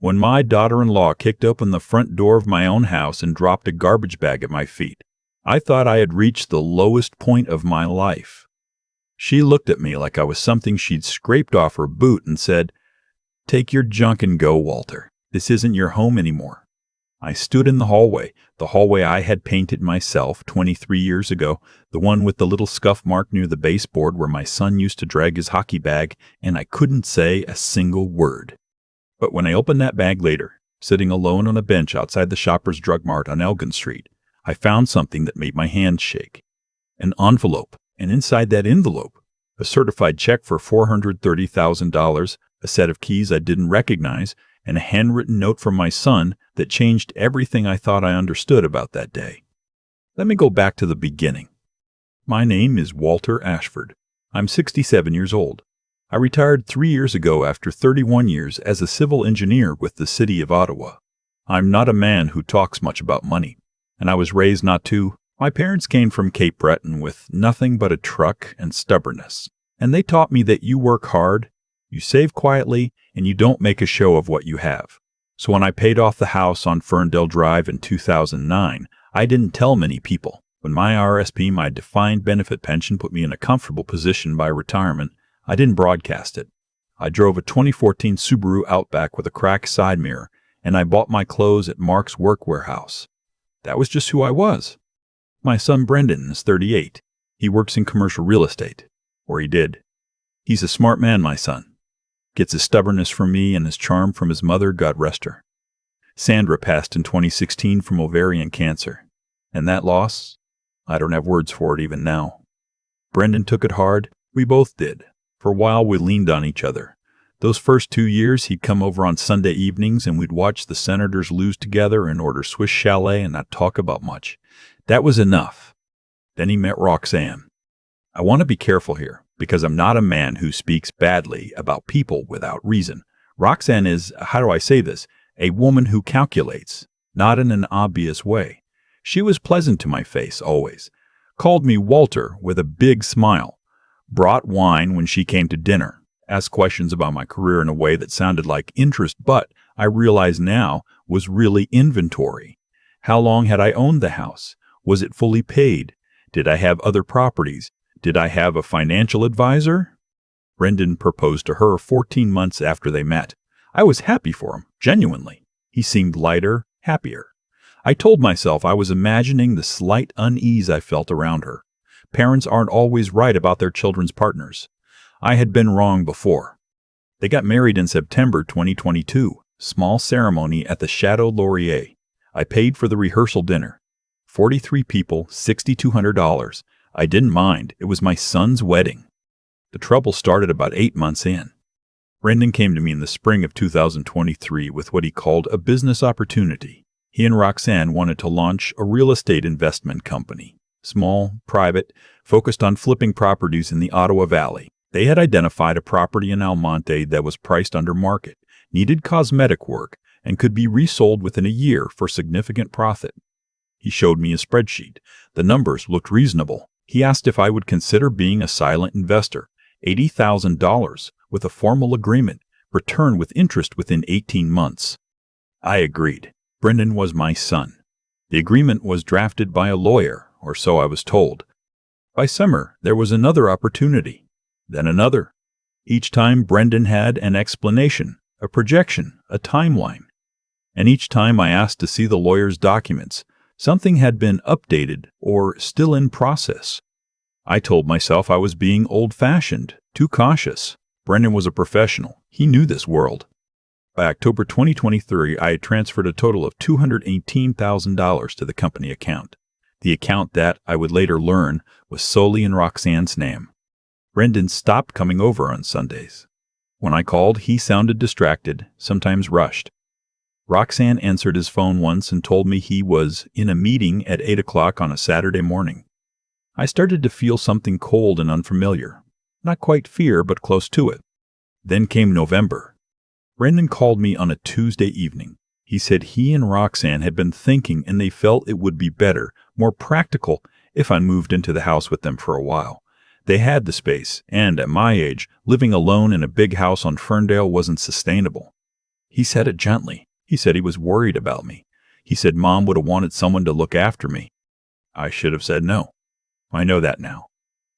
when my daughter-in-law kicked open the front door of my own house and dropped a garbage bag at my feet. I thought I had reached the lowest point of my life. She looked at me like I was something she'd scraped off her boot and said, "Take your junk and go, Walter. This isn't your home anymore." I stood in the hallway I had painted myself 23 years ago, the one with the little scuff mark near the baseboard where my son used to drag his hockey bag, and I couldn't say a single word. But when I opened that bag later, sitting alone on a bench outside the Shoppers Drug Mart on Elgin Street, I found something that made my hands shake. An envelope, and inside that envelope, a certified check for $430,000, a set of keys I didn't recognize, and a handwritten note from my son that changed everything I thought I understood about that day. Let me go back to the beginning. My name is Walter Ashford. I'm 67 years old. I retired 3 years ago after 31 years as a civil engineer with the city of Ottawa. I'm not a man who talks much about money, and I was raised not to. My parents came from Cape Breton with nothing but a truck and stubbornness, and they taught me that you work hard, you save quietly, and you don't make a show of what you have. So when I paid off the house on Ferndale Drive in 2009, I didn't tell many people. When my RSP, my defined benefit pension, put me in a comfortable position by retirement, I didn't broadcast it. I drove a 2014 Subaru Outback with a cracked side mirror, and I bought my clothes at Mark's Work Wearhouse. That was just who I was. My son Brendan is 38. He works in commercial real estate, or he did. He's a smart man, my son. Gets his stubbornness from me and his charm from his mother, God rest her. Sandra passed in 2016 from ovarian cancer, and that loss, I don't have words for it even now. Brendan took it hard. We both did. For a while, we leaned on each other. Those first 2 years, he'd come over on Sunday evenings and we'd watch the Senators lose together and order Swiss Chalet and not talk about much. That was enough. Then he met Roxanne. I want to be careful here because I'm not a man who speaks badly about people without reason. Roxanne is, how do I say this, a woman who calculates, not in an obvious way. She was pleasant to my face always, called me Walter with a big smile, brought wine when she came to dinner, asked questions about my career in a way that sounded like interest, but I realize now was really inventory. How long had I owned the house? Was it fully paid? Did I have other properties? Did I have a financial advisor? Brendan proposed to her 14 months after they met. I was happy for him, genuinely. He seemed lighter, happier. I told myself I was imagining the slight unease I felt around her. Parents aren't always right about their children's partners. I had been wrong before. They got married in September 2022, small ceremony at the Chateau Laurier. I paid for the rehearsal dinner. 43 people, $6,200. I didn't mind. It was my son's wedding. The trouble started about 8 months in. Brendan came to me in the spring of 2023 with what he called a business opportunity. He and Roxanne wanted to launch a real estate investment company. Small, private, focused on flipping properties in the Ottawa Valley. They had identified a property in Almonte that was priced under market, needed cosmetic work, and could be resold within a year for significant profit. He showed me a spreadsheet. The numbers looked reasonable. He asked if I would consider being a silent investor, $80,000 with a formal agreement, return with interest within 18 months. I agreed. Brendan was my son. The agreement was drafted by a lawyer, or so I was told. By summer, there was another opportunity, then another. Each time Brendan had an explanation, a projection, a timeline. And each time I asked to see the lawyer's documents, something had been updated or still in process. I told myself I was being old-fashioned, too cautious. Brendan was a professional. He knew this world. By October 2023, I had transferred a total of $218,000 to the company account. The account that, I would later learn, was solely in Roxanne's name. Brendan stopped coming over on Sundays. When I called, he sounded distracted, sometimes rushed. Roxanne answered his phone once and told me he was in a meeting at 8 o'clock on a Saturday morning. I started to feel something cold and unfamiliar. Not quite fear, but close to it. Then came November. Brendan called me on a Tuesday evening. He said he and Roxanne had been thinking and they felt it would be better, more practical, if I moved into the house with them for a while. They had the space, and at my age, living alone in a big house on Ferndale wasn't sustainable. He said it gently. He said he was worried about me. He said Mom would have wanted someone to look after me. I should have said no. I know that now.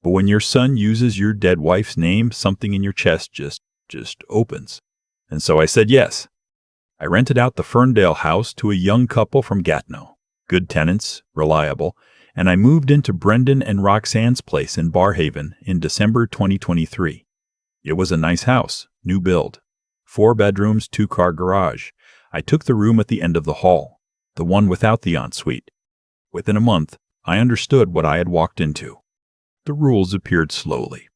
But when your son uses your dead wife's name, something in your chest just opens. And so I said yes. I rented out the Ferndale house to a young couple from Gatineau. Good tenants, reliable, and I moved into Brendan and Roxanne's place in Barhaven in December 2023. It was a nice house, new build. 4 bedrooms, 2-car garage. I took the room at the end of the hall, the one without the ensuite. Within a month, I understood what I had walked into. The rules appeared slowly,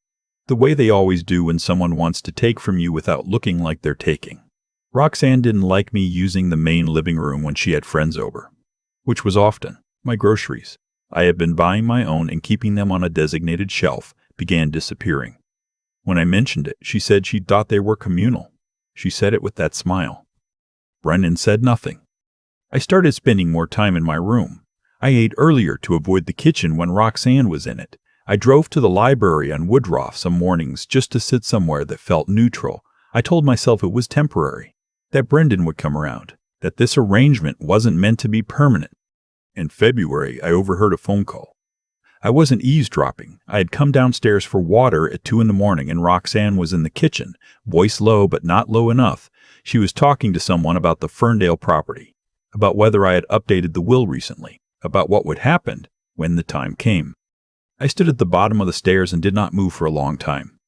the way they always do when someone wants to take from you without looking like they're taking. Roxanne didn't like me using the main living room when she had friends over, which was often. My groceries, I had been buying my own and keeping them on a designated shelf, began disappearing. When I mentioned it, she said she thought they were communal. She said it with that smile. Brendan said nothing. I started spending more time in my room. I ate earlier to avoid the kitchen when Roxanne was in it. I drove to the library on Woodruff some mornings just to sit somewhere that felt neutral. I told myself it was temporary, that Brendan would come around, that this arrangement wasn't meant to be permanent. In February, I overheard a phone call. I wasn't eavesdropping. I had come downstairs for water at 2 a.m. and Roxanne was in the kitchen, voice low but not low enough. She was talking to someone about the Ferndale property, about whether I had updated the will recently, about what would happen when the time came. I stood at the bottom of the stairs and did not move for a long time.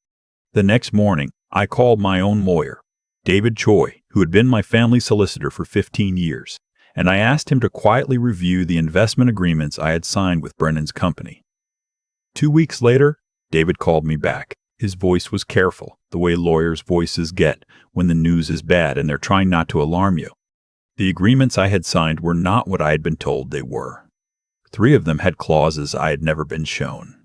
The next morning, I called my own lawyer, David Choi, who had been my family solicitor for 15 years, and I asked him to quietly review the investment agreements I had signed with Brennan's company. 2 weeks later, David called me back. His voice was careful, the way lawyers' voices get when the news is bad and they're trying not to alarm you. The agreements I had signed were not what I had been told they were. 3 of them had clauses I had never been shown.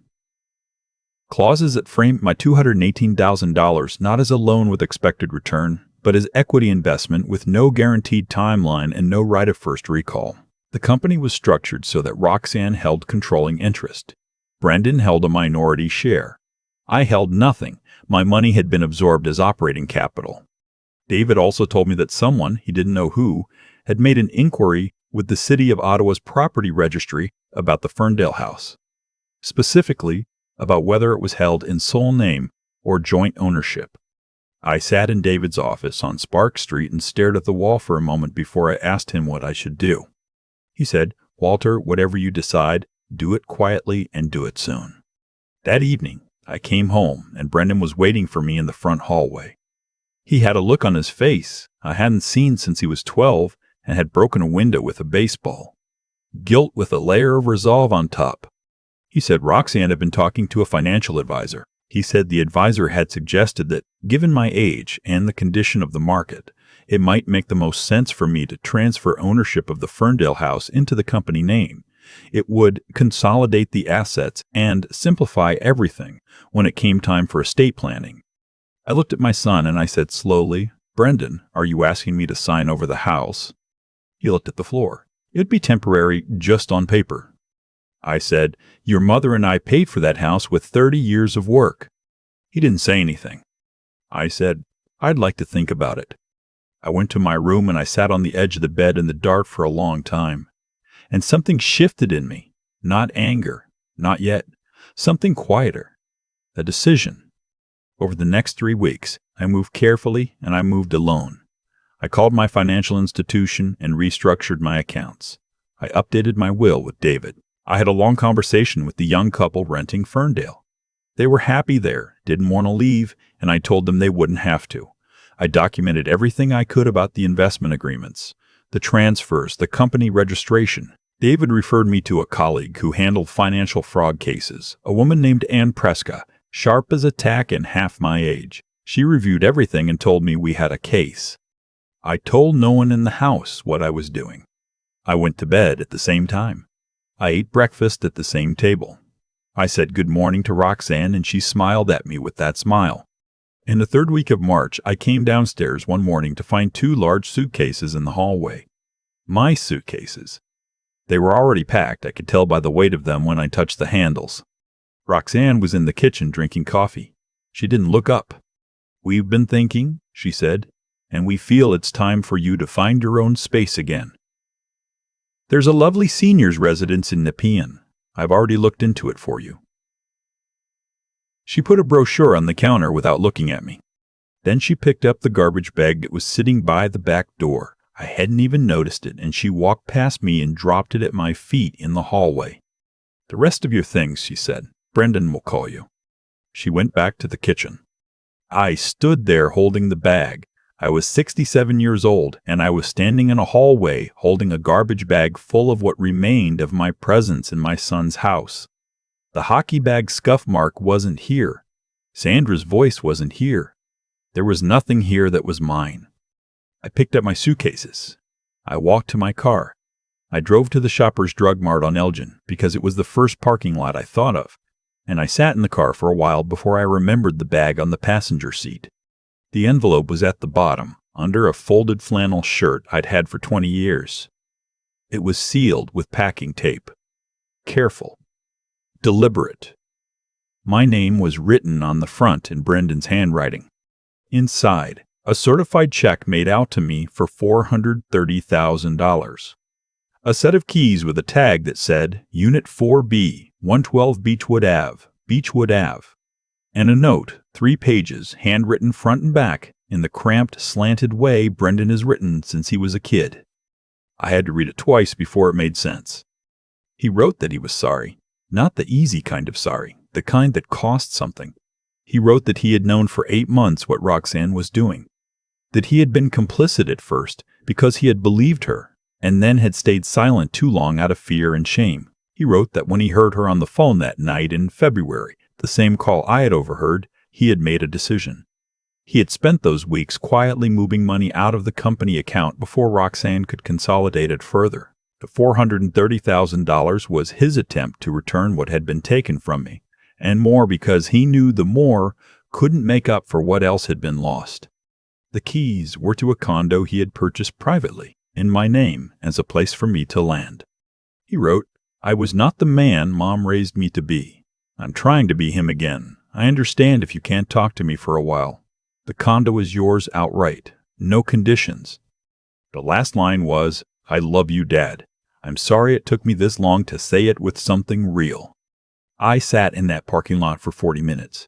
Clauses that framed my $218,000 not as a loan with expected return, but as equity investment with no guaranteed timeline and no right of first recall. The company was structured so that Roxanne held controlling interest. Brendan held a minority share. I held nothing. My money had been absorbed as operating capital. David also told me that someone, he didn't know who, had made an inquiry with the City of Ottawa's property registry about the Ferndale house, specifically about whether it was held in sole name or joint ownership. I sat in David's office on Spark Street and stared at the wall for a moment before I asked him what I should do. He said, "Walter, whatever you decide, do it quietly and do it soon." That evening, I came home and Brendan was waiting for me in the front hallway. He had a look on his face I hadn't seen since he was 12 and had broken a window with a baseball. Guilt with a layer of resolve on top. He said Roxanne had been talking to a financial advisor. He said the advisor had suggested that, given my age and the condition of the market, it might make the most sense for me to transfer ownership of the Ferndale house into the company name. It would consolidate the assets and simplify everything when it came time for estate planning. I looked at my son and I said slowly, "Brendan, are you asking me to sign over the house?" He looked at the floor. "It'd be temporary, just on paper." I said, "Your mother and I paid for that house with 30 years of work." He didn't say anything. I said, "I'd like to think about it." I went to my room and I sat on the edge of the bed in the dark for a long time. And something shifted in me. Not anger, not yet. Something quieter. A decision. Over the next 3 weeks, I moved carefully and I moved alone. I called my financial institution and restructured my accounts. I updated my will with David. I had a long conversation with the young couple renting Ferndale. They were happy there, didn't want to leave, and I told them they wouldn't have to. I documented everything I could about the investment agreements, the transfers, the company registration. David referred me to a colleague who handled financial fraud cases, a woman named Ann Preska, sharp as a tack and half my age. She reviewed everything and told me we had a case. I told no one in the house what I was doing. I went to bed at the same time. I ate breakfast at the same table. I said good morning to Roxanne and she smiled at me with that smile. In the 3rd week of March, I came downstairs one morning to find 2 large suitcases in the hallway. My suitcases. They were already packed. I could tell by the weight of them when I touched the handles. Roxanne was in the kitchen drinking coffee. She didn't look up. "We've been thinking," she said. and we feel it's time for you to find your own space again. There's a lovely seniors residence in Nepean. I've already looked into it for you." She put a brochure on the counter without looking at me. Then she picked up the garbage bag that was sitting by the back door. I hadn't even noticed it, and she walked past me and dropped it at my feet in the hallway. "The rest of your things," she said. "Brendan will call you." She went back to the kitchen. I stood there holding the bag. I was 67 years old, and I was standing in a hallway holding a garbage bag full of what remained of my presence in my son's house. The hockey bag scuff mark wasn't here. Sandra's voice wasn't here. There was nothing here that was mine. I picked up my suitcases. I walked to my car. I drove to the Shoppers Drug Mart on Elgin because it was the first parking lot I thought of, and I sat in the car for a while before I remembered the bag on the passenger seat. The envelope was at the bottom, under a folded flannel shirt I'd had for 20 years. It was sealed with packing tape. Careful. Deliberate. My name was written on the front in Brendan's handwriting. Inside, a certified check made out to me for $430,000. A set of keys with a tag that said Unit 4B, 112 Beechwood Ave, Beechwood Ave. And a note, 3 pages, handwritten front and back, in the cramped, slanted way Brendan has written since he was a kid. I had to read it twice before it made sense. He wrote that he was sorry, not the easy kind of sorry, the kind that cost something. He wrote that he had known for 8 months what Roxanne was doing, that he had been complicit at first because he had believed her, and then had stayed silent too long out of fear and shame. He wrote that when he heard her on the phone that night in February, the same call I had overheard, he had made a decision. He had spent those weeks quietly moving money out of the company account before Roxanne could consolidate it further. The $430,000 was his attempt to return what had been taken from me, and more because he knew the more couldn't make up for what else had been lost. The keys were to a condo he had purchased privately, in my name, as a place for me to land. He wrote, "I was not the man Mom raised me to be. I'm trying to be him again. I understand if you can't talk to me for a while. The condo is yours outright. No conditions." The last line was, "I love you, Dad. I'm sorry it took me this long to say it with something real." I sat in that parking lot for 40 minutes.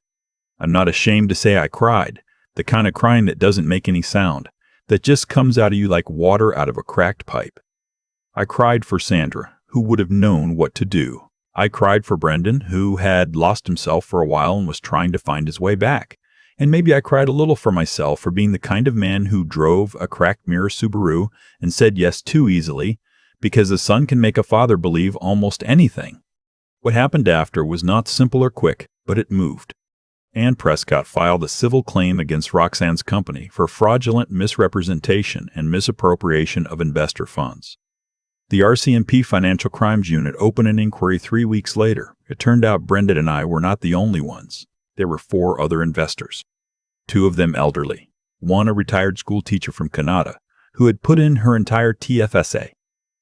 I'm not ashamed to say I cried, the kind of crying that doesn't make any sound, that just comes out of you like water out of a cracked pipe. I cried for Sandra, who would have known what to do. I cried for Brendan, who had lost himself for a while and was trying to find his way back. And maybe I cried a little for myself for being the kind of man who drove a cracked mirror Subaru and said yes too easily, because a son can make a father believe almost anything. What happened after was not simple or quick, but it moved. Ann Prescott filed a civil claim against Roxanne's company for fraudulent misrepresentation and misappropriation of investor funds. The RCMP Financial Crimes Unit opened an inquiry 3 weeks later. It turned out Brendan and I were not the only ones. There were 4 other investors, 2 of them elderly, one a retired school teacher from Canada, who had put in her entire TFSA.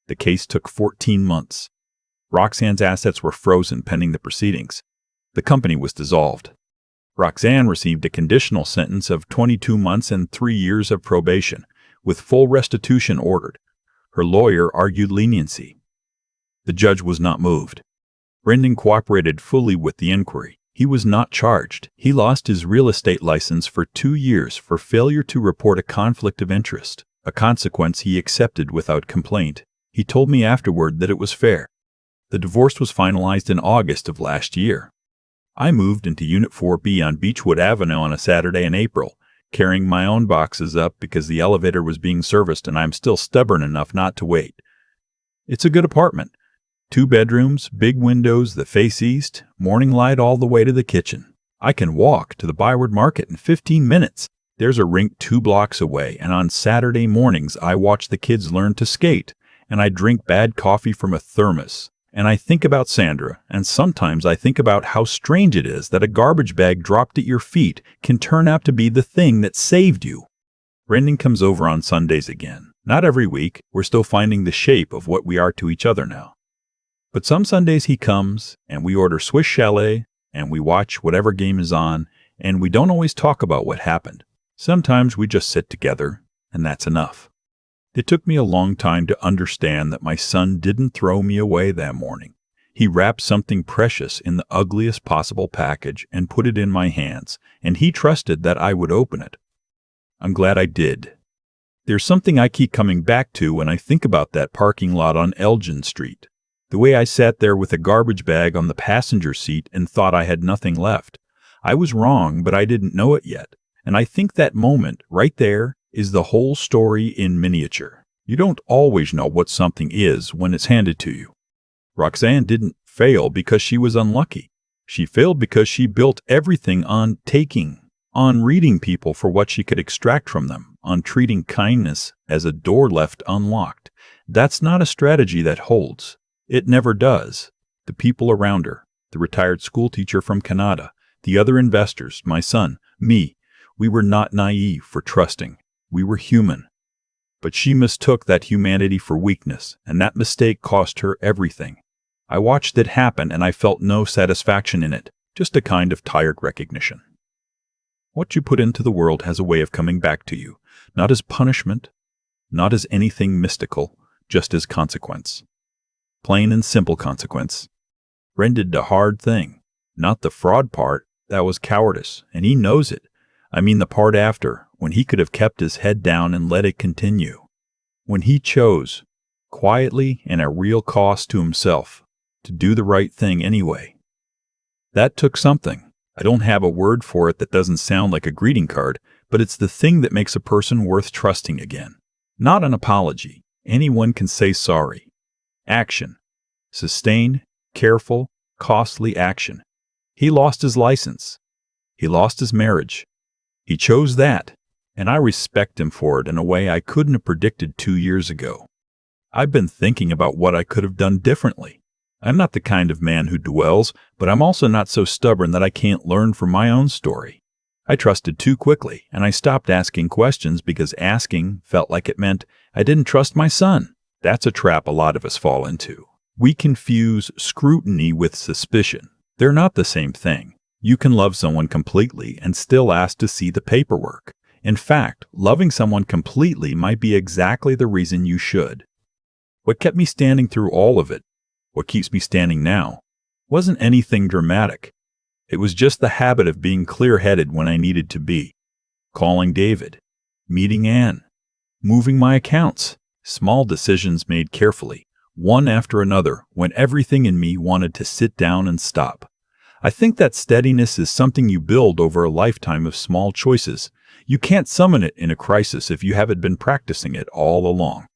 The case took 14 months. Roxanne's assets were frozen pending the proceedings. The company was dissolved. Roxanne received a conditional sentence of 22 months and 3 years of probation, with full restitution ordered. Her lawyer argued leniency. The judge was not moved. Brendan cooperated fully with the inquiry. He was not charged. He lost his real estate license for 2 years for failure to report a conflict of interest, a consequence he accepted without complaint. He told me afterward that it was fair. The divorce was finalized in August of last year. I moved into Unit 4B on Beechwood Avenue on a Saturday in April, carrying my own boxes up because the elevator was being serviced and I'm still stubborn enough not to wait. It's a good apartment. 2 bedrooms, big windows that face east, morning light all the way to the kitchen. I can walk to the Byward Market in 15 minutes. There's a rink 2 blocks away, and on Saturday mornings I watch the kids learn to skate, and I drink bad coffee from a thermos. And I think about Sandra, and sometimes I think about how strange it is that a garbage bag dropped at your feet can turn out to be the thing that saved you. Brendan comes over on Sundays again. Not every week. We're still finding the shape of what we are to each other now. But some Sundays he comes, and we order Swiss Chalet, and we watch whatever game is on, and we don't always talk about what happened. Sometimes we just sit together, and that's enough. It took me a long time to understand that my son didn't throw me away that morning. He wrapped something precious in the ugliest possible package and put it in my hands, and he trusted that I would open it. I'm glad I did. There's something I keep coming back to when I think about that parking lot on Elgin Street. The way I sat there with a garbage bag on the passenger seat and thought I had nothing left. I was wrong, but I didn't know it yet. And I think that moment, right there, is the whole story in miniature. You don't always know what something is when it's handed to you. Roxanne didn't fail because she was unlucky. She failed because she built everything on taking, on reading people for what she could extract from them, on treating kindness as a door left unlocked. That's not a strategy that holds. It never does. The people around her, the retired schoolteacher from Canada, the other investors, my son, me, we were not naive for trusting. We were human. But she mistook that humanity for weakness, and that mistake cost her everything. I watched it happen, and I felt no satisfaction in it, just a kind of tired recognition. What you put into the world has a way of coming back to you, not as punishment, not as anything mystical, just as consequence. Plain and simple consequence. Ren did the hard thing, not the fraud part. That was cowardice, and he knows it. I mean the part after, when he could have kept his head down and let it continue. When he chose, quietly and at real cost to himself, to do the right thing anyway. That took something. I don't have a word for it that doesn't sound like a greeting card, but it's the thing that makes a person worth trusting again. Not an apology. Anyone can say sorry. Action. Sustained, careful, costly action. He lost his license. He lost his marriage. He chose that, and I respect him for it in a way I couldn't have predicted 2 years ago. I've been thinking about what I could have done differently. I'm not the kind of man who dwells, but I'm also not so stubborn that I can't learn from my own story. I trusted too quickly, and I stopped asking questions because asking felt like it meant I didn't trust my son. That's a trap a lot of us fall into. We confuse scrutiny with suspicion. They're not the same thing. You can love someone completely and still ask to see the paperwork. In fact, loving someone completely might be exactly the reason you should. What kept me standing through all of it, what keeps me standing now, wasn't anything dramatic. It was just the habit of being clear-headed when I needed to be. Calling David, meeting Anne, moving my accounts, small decisions made carefully, one after another, when everything in me wanted to sit down and stop. I think that steadiness is something you build over a lifetime of small choices. You can't summon it in a crisis if you haven't been practicing it all along.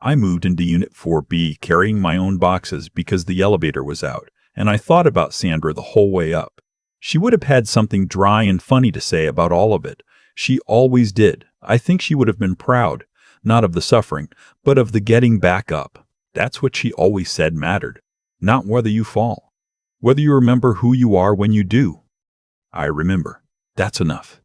I moved into Unit 4B carrying my own boxes because the elevator was out, and I thought about Sandra the whole way up. She would have had something dry and funny to say about all of it. She always did. I think she would have been proud, not of the suffering, but of the getting back up. That's what she always said mattered, not whether you fall. Whether you remember who you are when you do. I remember. That's enough.